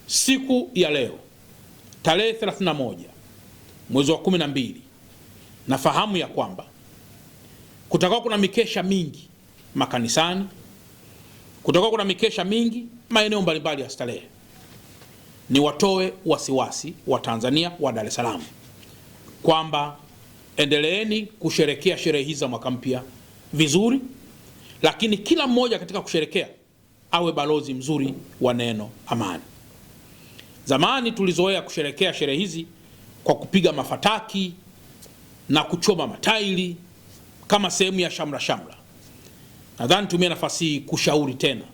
Siku ya leo tarehe 31 mwezi wa 12, nafahamu ya kwamba kutakuwa kuna mikesha mingi makanisani, kutakuwa kuna mikesha mingi maeneo mbalimbali ya starehe. Ni watoe wasiwasi wa Tanzania wa Dar es Salaam kwamba endeleeni kusherekea sherehe hizi za mwaka mpya vizuri, lakini kila mmoja katika kusherekea awe balozi mzuri wa neno amani. Zamani tulizoea kusherekea sherehe hizi kwa kupiga mafataki na kuchoma matairi kama sehemu ya shamra shamra. Nadhani tumia nafasi hii kushauri tena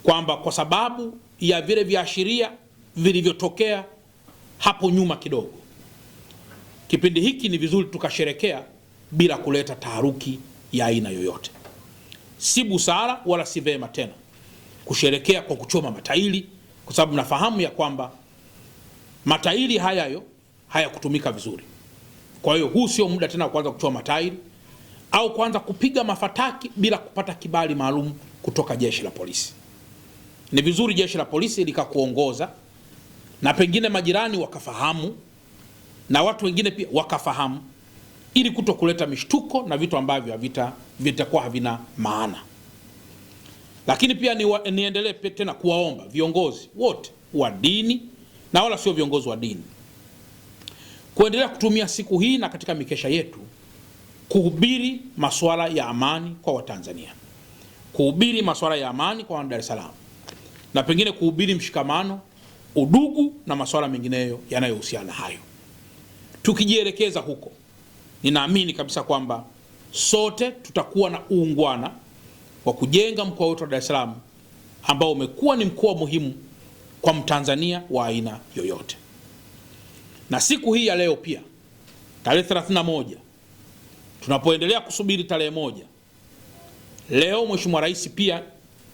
kwamba kwa sababu ya vile viashiria vilivyotokea hapo nyuma kidogo, kipindi hiki ni vizuri tukasherekea bila kuleta taharuki ya aina yoyote. Si busara wala si vema tena kusherekea kwa kuchoma matairi, kwa sababu nafahamu ya kwamba matairi hayayo hayakutumika vizuri. Kwa hiyo huu sio muda tena kuanza kuchoma matairi au kuanza kupiga mafataki bila kupata kibali maalum kutoka jeshi la polisi. Ni vizuri jeshi la polisi likakuongoza na pengine majirani wakafahamu na watu wengine pia wakafahamu, ili kutokuleta mishtuko na vitu ambavyo vitakuwa havina maana. Lakini pia niendelee tena kuwaomba viongozi wote wa dini na wala sio viongozi wa dini kuendelea kutumia siku hii na katika mikesha yetu kuhubiri masuala ya amani kwa Watanzania, kuhubiri masuala ya amani kwa wana Dar es Salaam, na pengine kuhubiri mshikamano, udugu na masuala mengineyo yanayohusiana hayo. Tukijielekeza huko, ninaamini kabisa kwamba sote tutakuwa na uungwana wa kujenga mkoa wetu wa Dar es Salaam ambao umekuwa ni mkoa muhimu kwa Mtanzania wa aina yoyote. Na siku hii ya leo pia tarehe 31, tunapoendelea kusubiri tarehe 1, leo Mheshimiwa Rais pia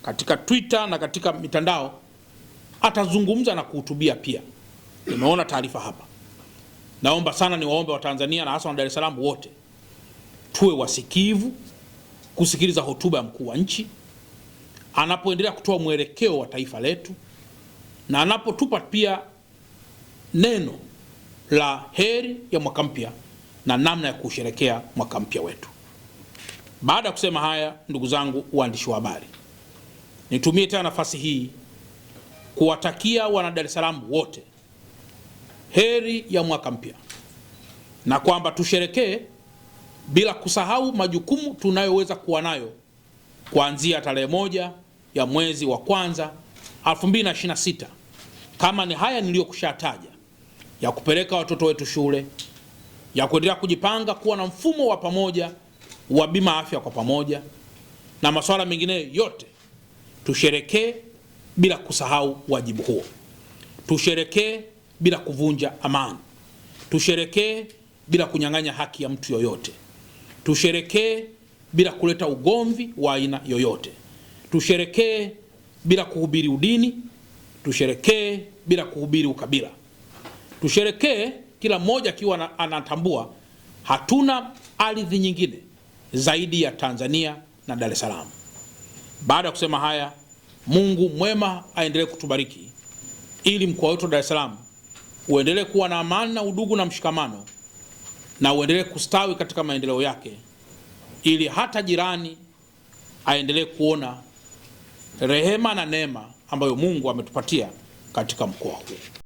katika Twitter na katika mitandao atazungumza na kuhutubia pia. Nimeona taarifa hapa. Naomba sana niwaombe Watanzania na hasa wa Dar es Salaam wote tuwe wasikivu kusikiliza hotuba ya mkuu wa nchi anapoendelea kutoa mwelekeo wa taifa letu na anapotupa pia neno la heri ya mwaka mpya na namna ya kusherekea mwaka mpya wetu. Baada ya kusema haya, ndugu zangu waandishi wa habari, nitumie tena nafasi hii kuwatakia wana Dar es Salaam wote heri ya mwaka mpya, na kwamba tusherekee bila kusahau majukumu tunayoweza kuwa nayo kuanzia tarehe 1 ya mwezi wa kwanza 2026, kama ni haya niliyokushataja, ya kupeleka watoto wetu shule, ya kuendelea kujipanga kuwa na mfumo wa pamoja wa bima afya kwa pamoja na masuala mengine yote. Tusherekee bila kusahau wajibu huo. Tusherekee bila kuvunja amani. Tusherekee bila kunyang'anya haki ya mtu yoyote. Tusherekee bila kuleta ugomvi wa aina yoyote. Tusherekee bila kuhubiri udini. Tusherekee bila kuhubiri ukabila. Tusherekee kila mmoja akiwa anatambua hatuna ardhi nyingine zaidi ya Tanzania na Dar es Salaam. Baada ya kusema haya, Mungu mwema aendelee kutubariki ili mkoa wetu wa Dar es Salaam uendelee kuwa na amani na udugu na mshikamano, na uendelee kustawi katika maendeleo yake, ili hata jirani aendelee kuona rehema na neema ambayo Mungu ametupatia katika mkoa huu.